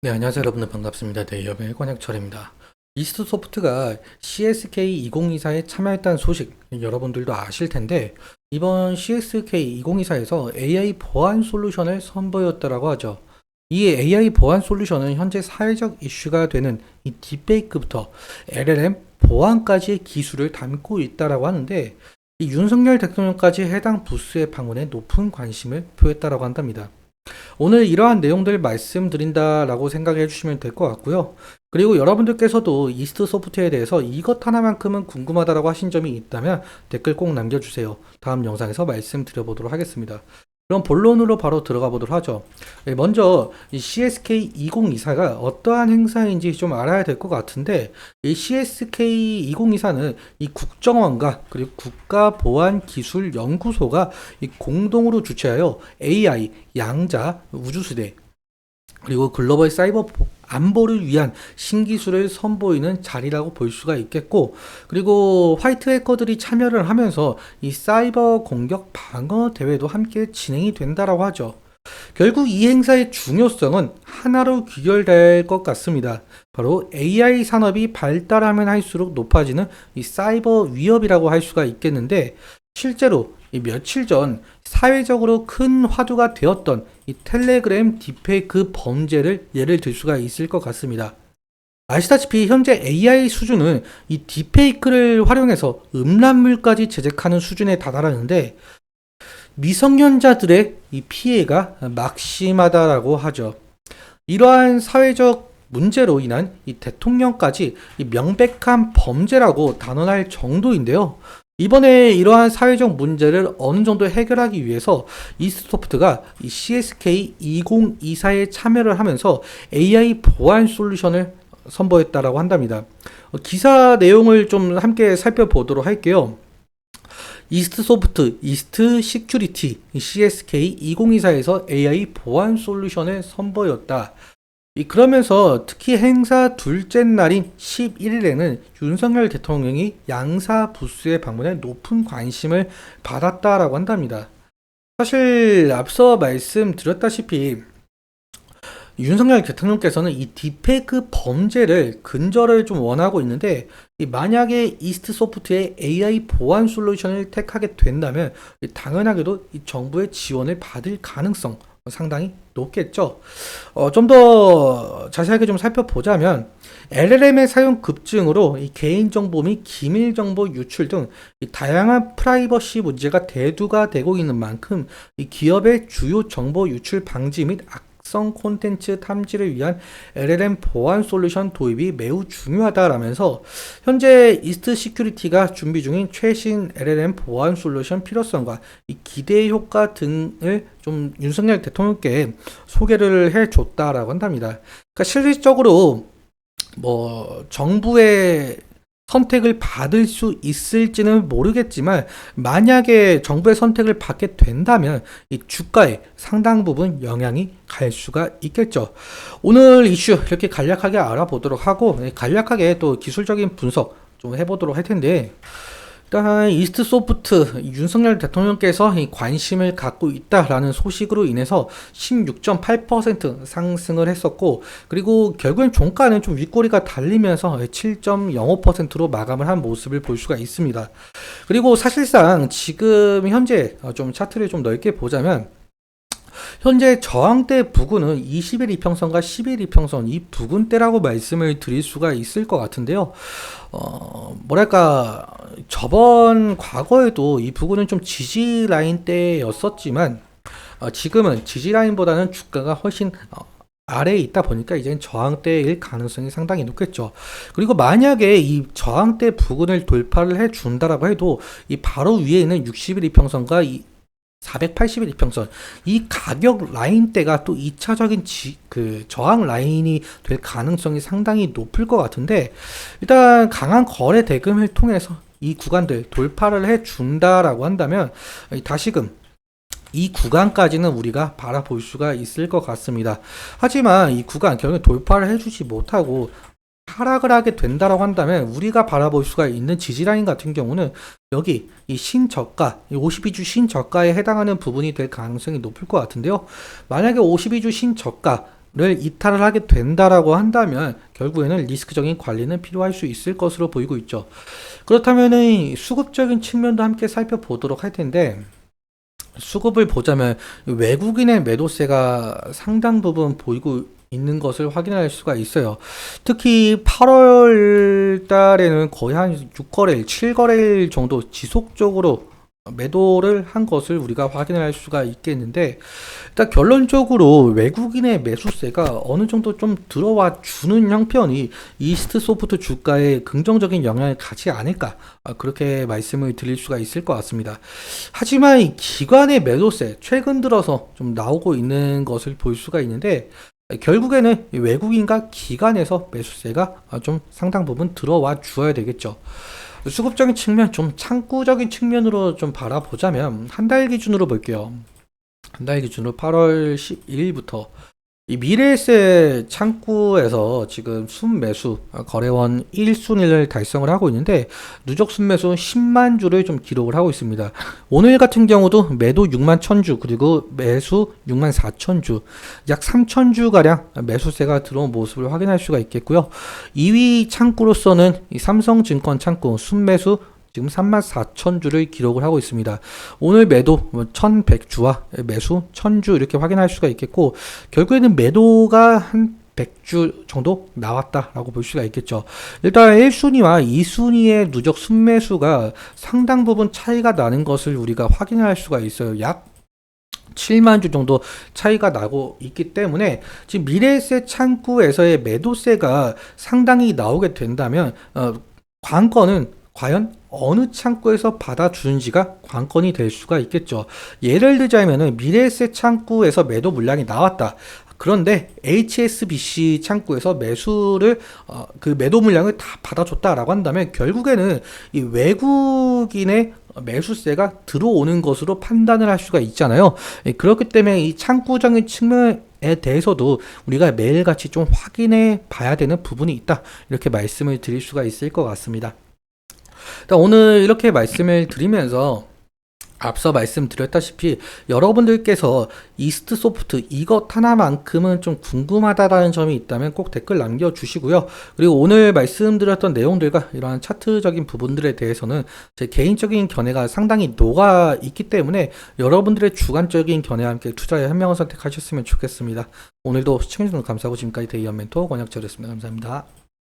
네, 안녕하세요. 여러분들 반갑습니다. 네, 여배의 권혁철입니다. 이스트소프트가 CSK 2024에 참여했다는 소식 여러분들도 아실 텐데 이번 CSK 2024에서 AI 보안 솔루션을 선보였다라고 하죠. 이 AI 보안 솔루션은 현재 사회적 이슈가 되는 이 딥페이크부터 LLM 보안까지의 기술을 담고 있다라고 하는데 이 윤석열 대통령까지 해당 부스에 방문해 높은 관심을 표했다라고 한답니다. 오늘 이러한 내용들 말씀드린다라고 생각해 주시면 될 것 같고요. 그리고 여러분들께서도 이스트 소프트에 대해서 이것 하나만큼은 궁금하다라고 하신 점이 있다면 댓글 꼭 남겨주세요. 다음 영상에서 말씀드려보도록 하겠습니다. 그럼 본론으로 바로 들어가 보도록 하죠. 먼저 이 CSK 2024가 어떠한 행사인지 좀 알아야 될 것 같은데 이 CSK 2024는 이 국정원과 그리고 국가보안기술연구소가 이 공동으로 주최하여 AI, 양자, 우주수대 그리고 글로벌 사이버 안보를 위한 신기술을 선보이는 자리라고 볼 수가 있겠고, 그리고 화이트 해커들이 참여를 하면서 이 사이버 공격 방어 대회도 함께 진행이 된다라고 하죠. 결국 이 행사의 중요성은 하나로 귀결될 것 같습니다. 바로 AI 산업이 발달하면 할수록 높아지는 이 사이버 위협이라고 할 수가 있겠는데, 실제로 이 며칠 전 사회적으로 큰 화두가 되었던 이 텔레그램 딥페이크 범죄를 예를 들 수가 있을 것 같습니다. 아시다시피 현재 AI 수준은 이 딥페이크를 활용해서 음란물까지 제작하는 수준에 다다랐는데 미성년자들의 이 피해가 막심하다라고 하죠. 이러한 사회적 문제로 인한 이 대통령까지 이 명백한 범죄라고 단언할 정도인데요. 이번에 이러한 사회적 문제를 어느 정도 해결하기 위해서 이스트소프트가 이 CSK 2024에 참여를 하면서 AI 보안 솔루션을 선보였다라고 한답니다. 기사 내용을 좀 함께 살펴보도록 할게요. 이스트소프트, 이스트 시큐리티, CSK 2024에서 AI 보안 솔루션을 선보였다. 그러면서 특히 행사 둘째 날인 11일에는 윤석열 대통령이 양사 부스에 방문해 높은 관심을 받았다라고 한답니다. 사실 앞서 말씀드렸다시피 윤석열 대통령께서는 이 딥페이크 범죄를 근절을 좀 원하고 있는데 만약에 이스트 소프트의 AI 보안 솔루션을 택하게 된다면 당연하게도 이 정부의 지원을 받을 가능성 상당히 높겠죠. 좀 더 자세하게 좀 살펴보자면 LLM의 사용 급증으로 이 개인정보 및 기밀정보 유출 등 이 다양한 프라이버시 문제가 대두가 되고 있는 만큼 이 기업의 주요 정보 유출 방지 및 악성 콘텐츠 탐지를 위한 LLM 보안 솔루션 도입이 매우 중요하다라면서 현재 이스트 시큐리티가 준비 중인 최신 LLM 보안 솔루션 필요성과 이 기대 효과 등을 좀 윤석열 대통령께 소개를 해줬다라고 한답니다. 그러니까 실질적으로 뭐 정부의 선택을 받을 수 있을지는 모르겠지만 만약에 정부의 선택을 받게 된다면 이 주가에 상당 부분 영향이 갈 수가 있겠죠. 오늘 이슈 이렇게 간략하게 알아보도록 하고 간략하게 또 기술적인 분석 좀 해보도록 할 텐데 일단 이스트 소프트 윤석열 대통령께서 이 관심을 갖고 있다라는 소식으로 인해서 16.8% 상승을 했었고 그리고 결국엔 종가는 좀 윗꼬리가 달리면서 7.05%로 마감을 한 모습을 볼 수가 있습니다. 그리고 사실상 지금 현재 좀 차트를 좀 넓게 보자면 현재 저항대 부근은 20일 이평선과 10일 이평선 이 부근대라고 말씀을 드릴 수가 있을 것 같은데요. 뭐랄까 저번 과거에도 이 부근은 좀 지지 라인대였었지만 지금은 지지 라인보다는 주가가 훨씬 아래에 있다 보니까 이제는 저항대일 가능성이 상당히 높겠죠. 그리고 만약에 이 저항대 부근을 돌파를 해 준다라고 해도 이 바로 위에 있는 60일 이평선과 이 480일 이평선 이 가격 라인대가 또 2차적인 그 저항 라인이 될 가능성이 상당히 높을 것 같은데 일단 강한 거래 대금을 통해서 이 구간들 돌파를 해 준다라고 한다면 다시금 이 구간까지는 우리가 바라볼 수가 있을 것 같습니다. 하지만 이 구간 결국 돌파를 해주지 못하고 하락을 하게 된다라고 한다면 우리가 바라볼 수가 있는 지지라인 같은 경우는 여기 이 신저가, 이 52주 신저가에 해당하는 부분이 될 가능성이 높을 것 같은데요. 만약에 52주 신저가 이탈을 하게 된다라고 한다면 결국에는 리스크적인 관리는 필요할 수 있을 것으로 보이고 있죠. 그렇다면 수급적인 측면도 함께 살펴보도록 할 텐데, 수급을 보자면 외국인의 매도세가 상당 부분 보이고 있는 것을 확인할 수가 있어요. 특히 8월 달에는 거의 한 6거래일, 7거래일 정도 지속적으로 매도를 한 것을 우리가 확인할 수가 있겠는데, 일단 결론적으로 외국인의 매수세가 어느 정도 좀 들어와 주는 형편이 이스트 소프트 주가에 긍정적인 영향을 가지 않을까, 그렇게 말씀을 드릴 수가 있을 것 같습니다. 하지만 이 기관의 매도세 최근 들어서 좀 나오고 있는 것을 볼 수가 있는데, 결국에는 외국인과 기관에서 매수세가 좀 상당 부분 들어와 주어야 되겠죠. 수급적인 측면, 좀 창구적인 측면으로 좀 바라보자면 한 달 기준으로 볼게요. 한 달 기준으로 8월 11일부터 이 미래에셋 창구에서 지금 순매수 거래원 1순위를 달성을 하고 있는데, 누적 순매수 10만 주를 좀 기록을 하고 있습니다. 오늘 같은 경우도 매도 6만 1000주 그리고 매수 6만 4000주, 약 3000주 가량 매수세가 들어온 모습을 확인할 수가 있겠고요. 2위 창구로서는 이 삼성증권 창구 순매수 지금 34,000주를 기록을 하고 있습니다. 오늘 매도 1,100주와 매수 1,000주 이렇게 확인할 수가 있겠고, 결국에는 매도가 한 100주 정도 나왔다라고 볼 수가 있겠죠. 일단 1순위와 2순위의 누적 순매수가 상당 부분 차이가 나는 것을 우리가 확인할 수가 있어요. 약 7만 주 정도 차이가 나고 있기 때문에 지금 미래에셋 창구에서의 매도세가 상당히 나오게 된다면 관건은 과연 어느 창구에서 받아주는지가 관건이 될 수가 있겠죠. 예를 들자면은 미래에셋 창구에서 매도 물량이 나왔다. 그런데 HSBC 창구에서 매수를 그 매도 물량을 다 받아줬다라고 한다면 결국에는 이 외국인의 매수세가 들어오는 것으로 판단을 할 수가 있잖아요. 그렇기 때문에 이 창구적인 측면에 대해서도 우리가 매일같이 좀 확인해 봐야 되는 부분이 있다, 이렇게 말씀을 드릴 수가 있을 것 같습니다. 오늘 이렇게 말씀을 드리면서 앞서 말씀드렸다시피 여러분들께서 이스트 소프트 이것 하나만큼은 좀 궁금하다라는 점이 있다면 꼭 댓글 남겨주시고요. 그리고 오늘 말씀드렸던 내용들과 이러한 차트적인 부분들에 대해서는 제 개인적인 견해가 상당히 녹아 있기 때문에 여러분들의 주관적인 견해와 함께 투자의 현명한 선택하셨으면 좋겠습니다. 오늘도 시청해주셔서 감사하고 지금까지 데이언 멘토 권혁철이었습니다. 감사합니다.